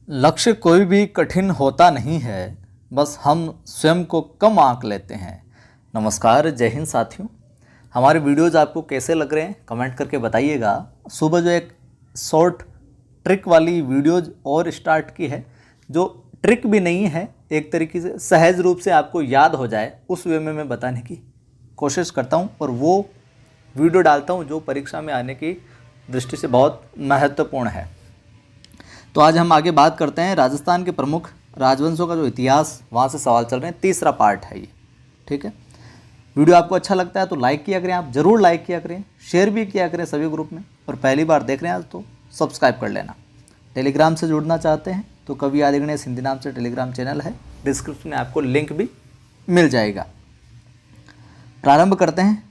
लक्ष्य कोई भी कठिन होता नहीं है, बस हम स्वयं को कम आंक लेते हैं। नमस्कार, जय हिंद साथियों। हमारे वीडियोज़ आपको कैसे लग रहे हैं कमेंट करके बताइएगा। सुबह जो एक शॉर्ट ट्रिक वाली वीडियोज़ और स्टार्ट की है, जो ट्रिक भी नहीं है, एक तरीके से सहज रूप से आपको याद हो जाए उस वे में मैं बताने की कोशिश करता हूं, और वो वीडियो डालता हूं जो परीक्षा में आने की दृष्टि से बहुत महत्वपूर्ण है। तो आज हम आगे बात करते हैं राजस्थान के प्रमुख राजवंशों का जो इतिहास, वहाँ से सवाल चल रहे हैं। तीसरा पार्ट है ये, ठीक है। वीडियो आपको अच्छा लगता है तो लाइक किया करें, आप ज़रूर लाइक किया करें, शेयर भी किया करें सभी ग्रुप में, और पहली बार देख रहे हैं आज तो सब्सक्राइब कर लेना। टेलीग्राम से जुड़ना चाहते हैं तो कवि आदि गणेश हिंदी नाम से टेलीग्राम चैनल है, डिस्क्रिप्शन में आपको लिंक भी मिल जाएगा। प्रारंभ करते हैं।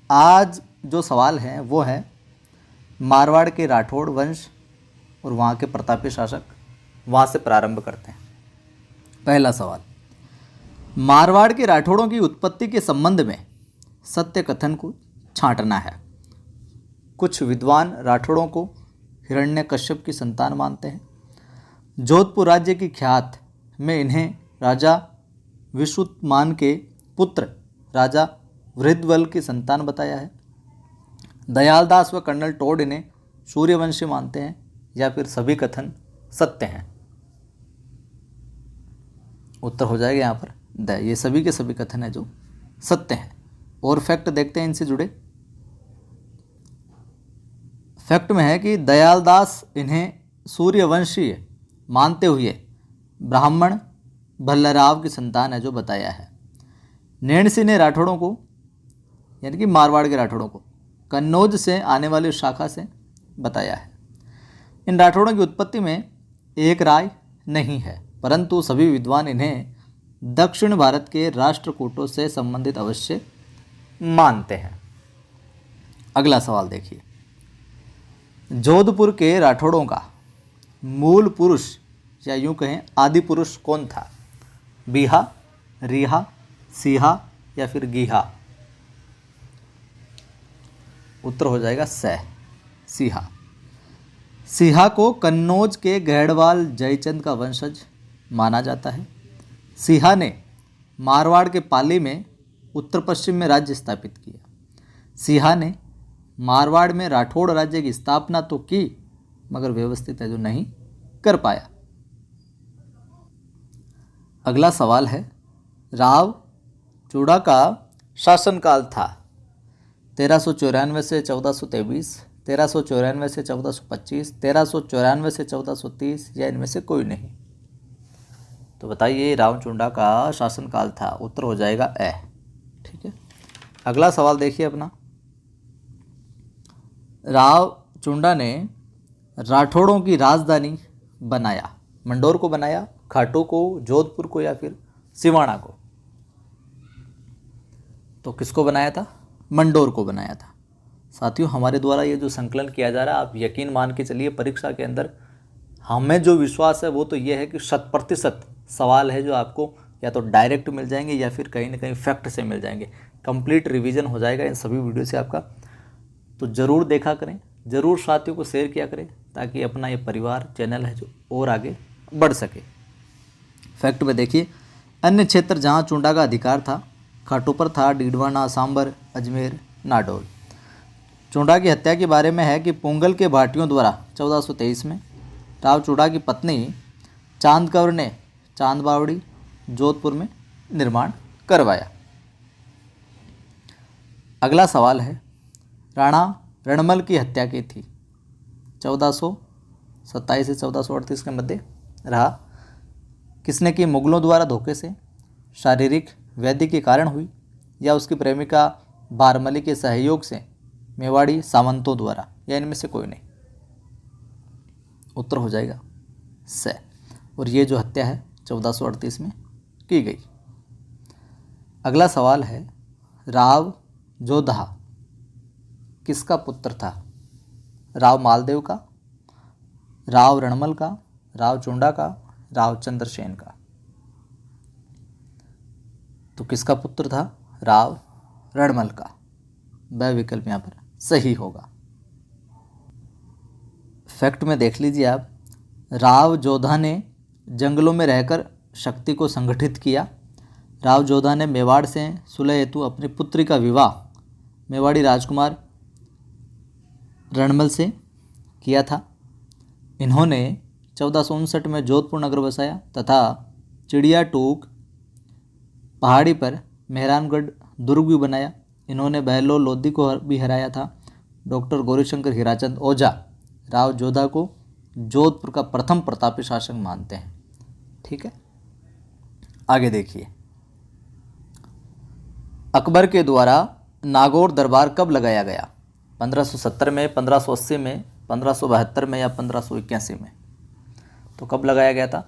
आज जो सवाल है वो है मारवाड़ के राठौड़ वंश और वहाँ के प्रतापी शासक। वहाँ से प्रारंभ करते हैं। पहला सवाल, मारवाड़ के राठौड़ों की उत्पत्ति के संबंध में सत्य कथन को छांटना है। कुछ विद्वान राठौड़ों को हिरण्यकश्यप की संतान मानते हैं। जोधपुर राज्य की ख्यात में इन्हें राजा विश्वमान के पुत्र राजा वृद्धवल की संतान बताया है। दयालदास व कर्नल टोड इन्हें सूर्यवंशी मानते हैं, या फिर सभी कथन सत्य हैं। उत्तर हो जाएगा यहाँ पर ये सभी के सभी कथन है जो सत्य हैं। और फैक्ट देखते हैं इनसे जुड़े। फैक्ट में है कि दयालदास इन्हें सूर्यवंशी मानते हुए ब्राह्मण भल्लराव की संतान है जो बताया है। नैणसी ने राठौड़ों को, यानी कि मारवाड़ के राठौड़ों को, कन्नौज से आने वाली शाखा से बताया है। इन राठौड़ों की उत्पत्ति में एक राय नहीं है, परंतु सभी विद्वान इन्हें दक्षिण भारत के राष्ट्रकूटों से संबंधित अवश्य मानते हैं। अगला सवाल देखिए, जोधपुर के राठौड़ों का मूल पुरुष या यूं कहें आदि पुरुष कौन था? बीहा, रीहा, सीहा या फिर गीहा? उत्तर हो जाएगा सीहा। सीहा को कन्नौज के गहड़वाल जयचंद का वंशज माना जाता है। सीहा ने मारवाड़ के पाली में उत्तर पश्चिम में राज्य स्थापित किया। सीहा ने मारवाड़ में राठौड़ राज्य की स्थापना तो की, मगर व्यवस्थित है जो नहीं कर पाया। अगला सवाल है, राव चूड़ा का शासनकाल था 1394 से 1423, 1394 से 1425, 1394 से 1430, या इनमें से कोई नहीं? तो बताइए रावचुंडा का शासनकाल था। उत्तर हो जाएगा ए, ठीक है। अगला सवाल देखिए अपना। रावचुंडा ने राठौड़ों की राजधानी बनाया, मंडोर को बनाया, खाटू को, जोधपुर को, या फिर सिवाना को? तो किसको बनाया था? मंडोर को बनाया था। साथियों, हमारे द्वारा ये जो संकलन किया जा रहा है, आप यकीन मान के चलिए परीक्षा के अंदर हमें जो विश्वास है वो तो ये है कि 100% सवाल है जो आपको या तो डायरेक्ट मिल जाएंगे या फिर कहीं ना कहीं फैक्ट से मिल जाएंगे। कंप्लीट रिवीजन हो जाएगा इन सभी वीडियो से आपका। तो ज़रूर देखा करें, ज़रूर साथियों को शेयर किया करें, ताकि अपना ये परिवार चैनल है जो और आगे बढ़ सके। फैक्ट में देखिए, अन्य क्षेत्र जहाँ चुंडा का अधिकार था, खाटू पर था डीडवाना, सांबर, अजमेर, नाडोल। चुंडा की हत्या के बारे में है कि पोंगल के भाटियों द्वारा 1423 में राव चूड़ा की पत्नी चांदकौर ने चांद बावड़ी जोधपुर में निर्माण करवाया। अगला सवाल है, राणा रणमल की हत्या की थी 1427 से 1438 के मध्य रहा। किसने की? मुगलों द्वारा धोखे से, शारीरिक वैधि के कारण हुई, या उसकी प्रेमिका बारमली के सहयोग से मेवाड़ी सामंतों द्वारा, या इनमें से कोई नहीं? उत्तर हो जाएगा से। और ये जो हत्या है 1438 में की गई। अगला सवाल है, राव जोधा किसका पुत्र था? राव मालदेव का, राव रणमल का, राव चुंडा का, राव चंद्रसेन का? तो किसका पुत्र था? राव रणमल का। वह विकल्प यहाँ पर सही होगा। फैक्ट में देख लीजिए आप, राव जोधा ने जंगलों में रहकर शक्ति को संगठित किया। राव जोधा ने मेवाड़ से सुलह हेतु अपनी पुत्री का विवाह मेवाड़ी राजकुमार रणमल से किया था। इन्होंने 1459 में जोधपुर नगर बसाया तथा चिड़िया टूक पहाड़ी पर मेहरानगढ़ दुर्ग भी बनाया। इन्होंने बहलोल लोधी को भी हराया था। डॉक्टर गौरीशंकर हीराचंद ओझा राव जोधा को जोधपुर का प्रथम प्रतापी शासक मानते हैं। ठीक है, आगे देखिए। अकबर के द्वारा नागौर दरबार कब लगाया गया? 1570 में, 1580 में, 1572 में या 1581 में? तो कब लगाया गया था?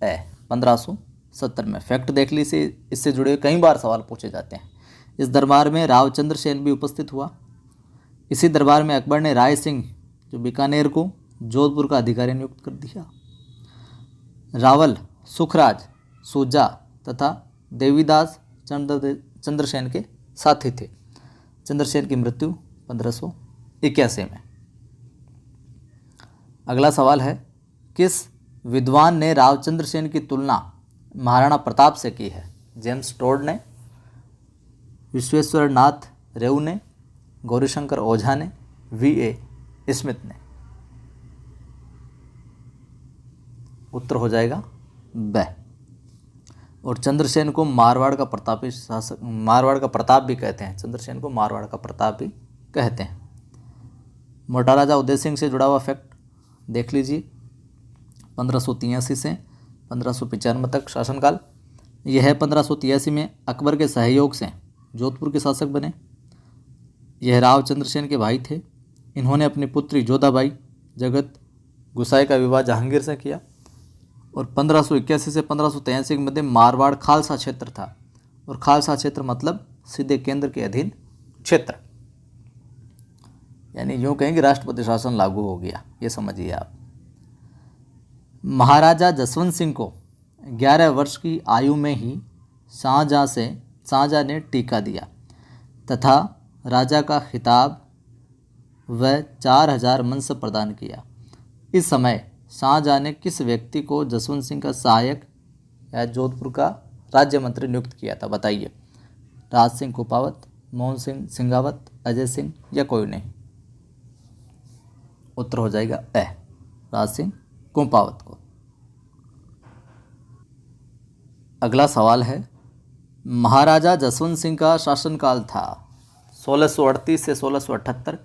1570 में। फैक्ट देख लीजिए, इससे जुड़े कई बार सवाल पूछे जाते हैं। इस दरबार में रावचंद्र सेन भी उपस्थित हुआ। इसी दरबार में अकबर ने राय सिंह जो बीकानेर को जोधपुर का अधिकारी नियुक्त कर दिया। रावल, सुखराज, सूजा तथा देवीदास चंद्रसेन के साथी थे। चंद्रसेन की मृत्यु 1581 में। अगला सवाल है, किस विद्वान ने रावचंद्र सेन की तुलना महाराणा प्रताप से की है? जेम्स टोड ने, विश्वेश्वर नाथ रेऊ ने, गौरीशंकर ओझा ने, V.A. स्मिथ ने? उत्तर हो जाएगा ब। और चंद्रसेन को मारवाड़ का प्रतापी शासक, मारवाड़ का प्रताप भी कहते हैं। चंद्रसेन को मारवाड़ का प्रताप भी कहते हैं। मोटा राजा उदय सिंह से जुड़ा हुआ फैक्ट देख लीजिए। 1583 से 1595 तक शासनकाल। यह 1583 में अकबर के सहयोग से जोधपुर के शासक बने। यह राव चंद्रसेन के भाई थे। इन्होंने अपनी पुत्री जोधाबाई जगत गुसाई का विवाह जहांगीर से किया। और 1581 से 1583 के मध्य मारवाड़ खालसा क्षेत्र था। और खालसा क्षेत्र मतलब सीधे केंद्र के अधीन क्षेत्र, यानी यूँ कहें कि राष्ट्रपति शासन लागू हो गया, ये समझिए आप। महाराजा जसवंत सिंह को 11 वर्ष की आयु में ही शाहजहाँ ने टीका दिया तथा राजा का खिताब व 4000 मनसब प्रदान किया। इस समय शाहजहाँ ने किस व्यक्ति को जसवंत सिंह का सहायक या जोधपुर का राज्य मंत्री नियुक्त किया था? बताइए। राज सिंह कुपावत, मोहन सिंह सिंगावत, अजय सिंह या कोई नहीं? उत्तर हो जाएगा राज सिंह कुपावत को। अगला सवाल है, महाराजा जसवंत सिंह का शासनकाल था 1638 से 1678,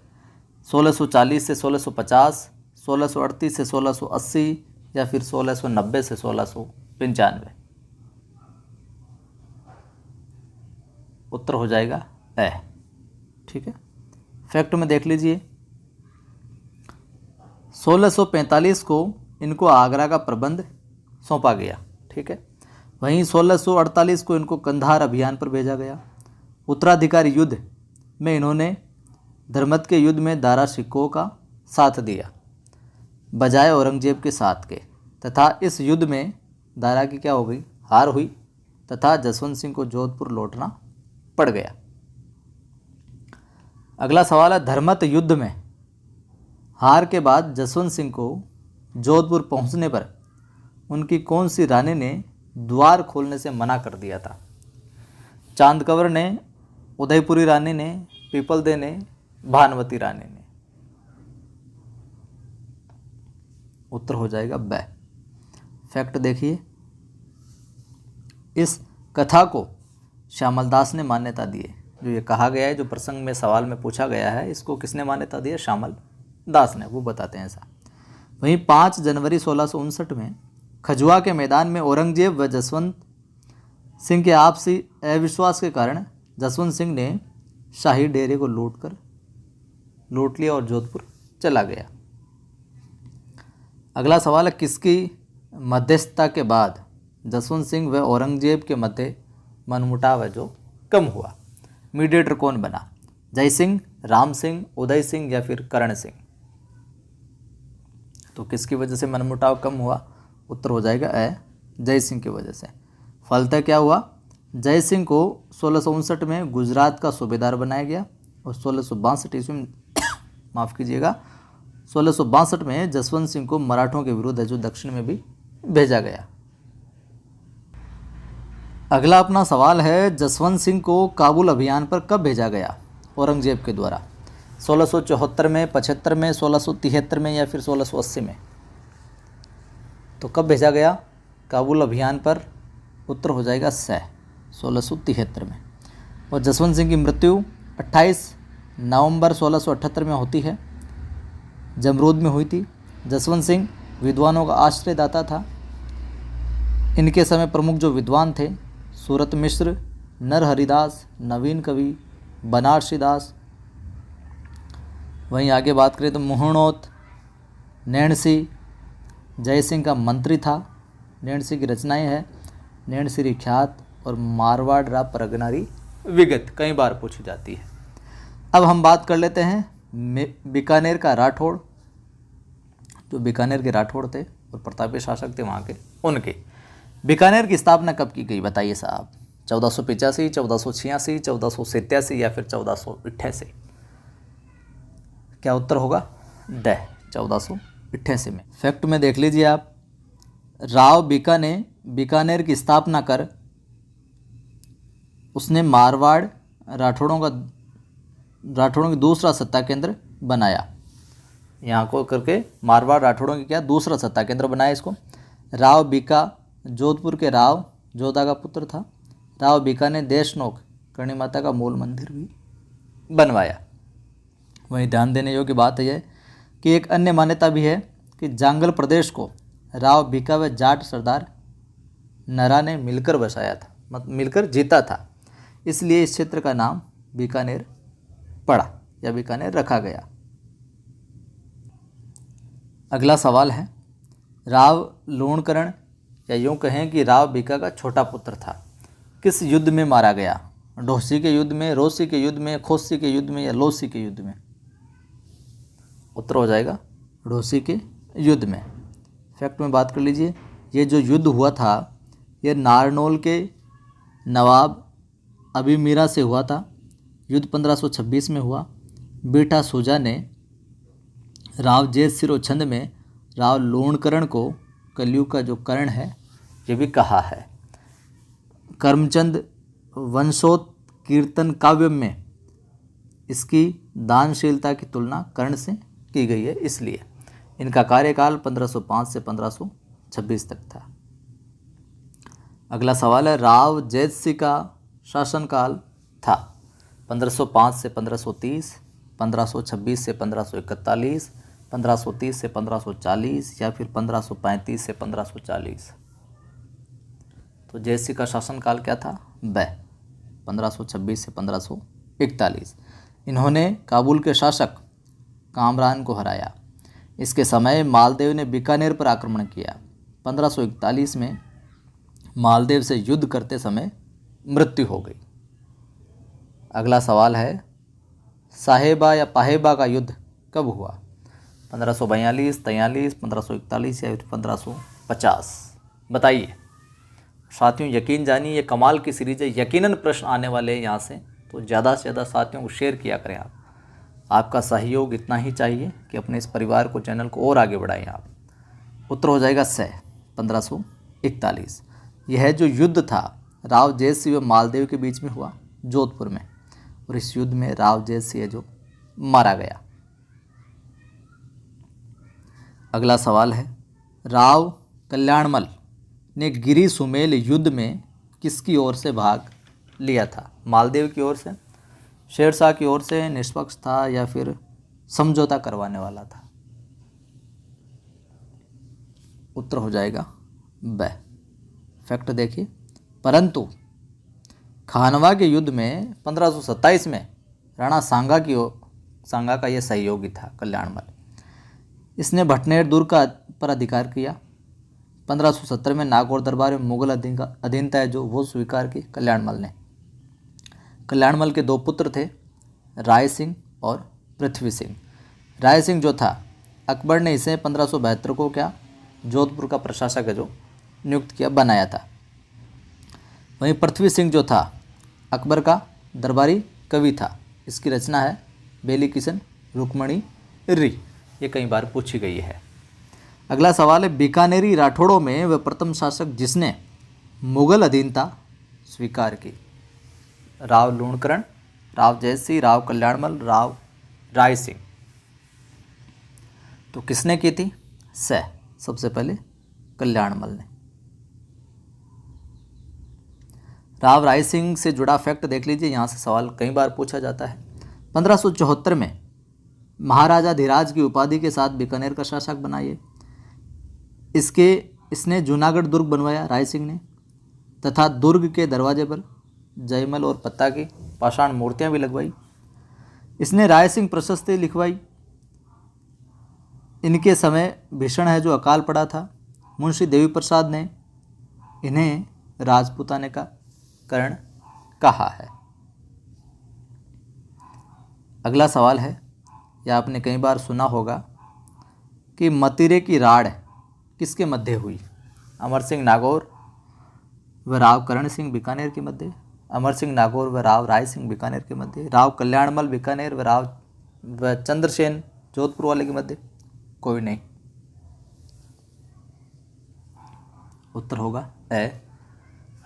1640 से 1650, 1638 से 1680 या फिर 1690 से 1695? उत्तर हो जाएगा ठीक है। फैक्ट में देख लीजिए। 1645 को इनको आगरा का प्रबंध सौंपा गया। ठीक है। वहीं 1648 को इनको कंधार अभियान पर भेजा गया। उत्तराधिकारी युद्ध में इन्होंने धर्मत के युद्ध में दारा शिकोह का साथ दिया बजाय औरंगजेब के साथ के, तथा इस युद्ध में दारा की क्या हो गई? हार हुई तथा जसवंत सिंह को जोधपुर लौटना पड़ गया। अगला सवाल है, धर्मत युद्ध में हार के बाद जसवंत सिंह को जोधपुर पहुंचने पर उनकी कौन सी रानी ने द्वार खोलने से मना कर दिया था? चांदकंवर ने, उदयपुरी रानी ने, पीपलदे ने, भानवती रानी ने? उत्तर हो जाएगा ब। फैक्ट देखिए। इस कथा को श्यामल दास ने मान्यता दी है। जो ये कहा गया है, जो प्रसंग में सवाल में पूछा गया है, इसको किसने मान्यता दी है? श्यामल दास ने, वो बताते हैं ऐसा। वहीं 5 जनवरी 1659 में खजुआ के मैदान में औरंगजेब व जसवंत सिंह के आपसी अविश्वास के कारण जसवंत सिंह ने शाही डेरे को लूट लिया और जोधपुर चला गया। अगला सवाल है, किसकी मध्यस्थता के बाद जसवंत सिंह व औरंगजेब के मध्य मनमुटाव है जो कम हुआ? मीडिएटर कौन बना? जय सिंह, राम सिंह, उदय सिंह या फिर करण सिंह? तो किसकी वजह से मनमुटाव कम हुआ? उत्तर हो जाएगा जय सिंह की वजह से। फलतः क्या हुआ? जय सिंह को 1659 में गुजरात का सूबेदार बनाया गया और 1662 ईस्वी में माफ़ कीजिएगा 1662 में जसवंत सिंह को मराठों के विरुद्ध है जो दक्षिण में भी भेजा गया। अगला अपना सवाल है, जसवंत सिंह को काबुल अभियान पर कब भेजा गया औरंगजेब के द्वारा? 1674 में, 75 में, 1673 में या फिर 1680 में? तो कब भेजा गया काबुल अभियान पर? उत्तर हो जाएगा 1673 में। और जसवंत सिंह की मृत्यु 28 नवंबर 1678 में होती है, जमरूद में हुई थी। जसवंत सिंह विद्वानों का आश्रयदाता था। इनके समय प्रमुख जो विद्वान थे, सूरत मिश्र, नरहरिदास, नवीन कवि, बनारसी दास। वहीं आगे बात करें तो मोहनोत, नैणसी, जयसिंह का मंत्री था। नैणसी की रचनाएं हैं नैणसी ख्यात और मारवाड़ रा परगनारी विगत, कई बार पूछी जाती है। अब हम बात कर लेते हैं बीकानेर का राठौड़, जो बीकानेर के राठौड़ थे और प्रतापी शासक थे वहाँ के, उनके। बीकानेर की स्थापना कब की गई बताइए साहब? 1485, 1486, 1487 या फिर 1488? क्या उत्तर होगा? ड, 1488 में। फैक्ट में देख लीजिए आप, राव बीका ने बीकानेर की स्थापना कर उसने मारवाड़ राठौड़ों की दूसरा सत्ता केंद्र बनाया। यहाँ को करके मारवाड़ राठौड़ों की क्या दूसरा सत्ता केंद्र बनाया इसको। राव बीका जोधपुर के राव जोधा का पुत्र था। राव बीका ने देशनोक करणी माता का मूल मंदिर भी बनवाया। वहीं ध्यान देने योग्य बात यह कि एक अन्य मान्यता भी है कि जांगल प्रदेश को राव बीका व जाट सरदार नरा ने मिलकर बसाया था, मतलब मिलकर जीता था, इसलिए इस क्षेत्र का नाम बीकानेर पड़ा या बीकानेर रखा गया। अगला सवाल है, राव लूणकरण या यूँ कहें कि राव बीका का छोटा पुत्र था, किस युद्ध में मारा गया? ढोसी के युद्ध में, रोसी के युद्ध में, खोसी के युद्ध में या लोसी के युद्ध में? उत्तर हो जाएगा ढोसी के युद्ध में। फैक्ट में बात कर लीजिए, ये जो युद्ध हुआ था ये नारनौल के नवाब अबीमीरा से हुआ था। युद्ध 1526 में हुआ। बेटा सुजा ने राव जेत सिरोछंद में राव लूणकरण को कलयुग का जो कर्ण है ये भी कहा है। करमचंद वंशोत्कीर्तन काव्य में इसकी दानशीलता की तुलना कर्ण से की गई है, इसलिए इनका कार्यकाल 1505 से 1526 तक था। अगला सवाल है, राव जैतसिंह का शासनकाल था 1505 से 1530, 1526 से 1541, 1530 से 1540 या फिर 1535 से 1540? तो जयसिंह का शासनकाल क्या था? 1526 से 1541। इन्होंने काबुल के शासक कामरान को हराया। इसके समय मालदेव ने बीकानेर पर आक्रमण किया। 1541 में मालदेव से युद्ध करते समय मृत्यु हो गई। अगला सवाल है, साहेबा या पाहेबा का युद्ध कब हुआ? 1542, 43, 1541 या 1550? बताइए साथियों, यकीन जानिए ये कमाल की सीरीज है, यकीनन प्रश्न आने वाले हैं यहाँ से, तो ज़्यादा से ज़्यादा साथियों को शेयर किया करें आप। आपका सहयोग इतना ही चाहिए कि अपने इस परिवार को, चैनल को और आगे बढ़ाएं आप। उत्तर हो जाएगा 1541। यह जो युद्ध था राव जयसिंह व मालदेव के बीच में हुआ जोधपुर में, और इस युद्ध में राव जयसिंह जो मारा गया। अगला सवाल है, राव कल्याणमल ने गिरी सुमेल युद्ध में किसकी ओर से भाग लिया था? मालदेव की ओर से, शेरशाह की ओर से, निष्पक्ष था या फिर समझौता करवाने वाला था? उत्तर हो जाएगा ब। फैक्ट देखिए, परंतु खानवा के युद्ध में 1527 में राणा सांगा का यह सहयोगी था कल्याणमल। इसने भटनेर दुर्ग पर अधिकार किया। 1570 में नागौर दरबार में मुगल अधीनता है जो वो स्वीकार की कल्याणमल ने। कल्याणमल के दो पुत्र थे, राय सिंह और पृथ्वी सिंह। राय सिंह जो था, अकबर ने इसे 1572 को क्या जोधपुर का प्रशासक है जो नियुक्त किया, बनाया था। वहीं पृथ्वी सिंह जो था अकबर का दरबारी कवि था। इसकी रचना है बेली किशन रुक्मणी री। ये कई बार पूछी गई है। अगला सवाल है, बीकानेरी राठौड़ों में वह प्रथम शासक जिसने मुगल अधीनता स्वीकार की। राव लूणकरण, राव जयसिंह, राव कल्याणमल, राव राय सिंह। तो किसने की थी? सबसे पहले कल्याणमल ने। राव राय सिंह से जुड़ा फैक्ट देख लीजिए, यहाँ से सवाल कई बार पूछा जाता है। 1574 में महाराजा धीराज की उपाधि के साथ बीकानेर का शासक बनाइए। इसने जूनागढ़ दुर्ग बनवाया राय सिंह ने, तथा दुर्ग के दरवाजे पर जयमल और पत्ता की पाषाण मूर्तियां भी लगवाई। इसने राय सिंह प्रशस्ति लिखवाई। इनके समय भीषण है जो अकाल पड़ा था। मुंशी देवी प्रसाद ने इन्हें राजपूताने का करण कहा है। अगला सवाल है, यह आपने कई बार सुना होगा कि मतिरे की राड़ किसके मध्य हुई? अमर सिंह नागौर व राव करण सिंह बीकानेर के मध्य, अमर सिंह नागौर व राव राय सिंह बीकानेर के मध्य, राव कल्याणमल बीकानेर व चंद्रसेन जोधपुर वाले के मध्य, कोई नहीं। उत्तर होगा ए,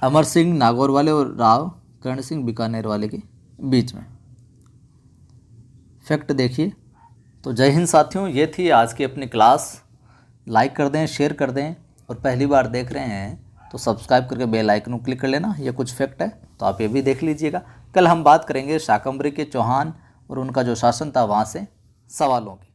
अमर सिंह नागौर वाले और राव करण सिंह बीकानेर वाले के बीच में। फैक्ट देखिए। तो जय हिंद साथियों, ये थी आज की अपनी क्लास। लाइक कर दें, शेयर कर दें, और पहली बार देख रहे हैं तो सब्सक्राइब करके बेल आइकन को क्लिक कर लेना। ये कुछ फैक्ट है तो आप ये भी देख लीजिएगा। कल हम बात करेंगे शाकंभरी के चौहान और उनका जो शासन था वहाँ से सवालों की।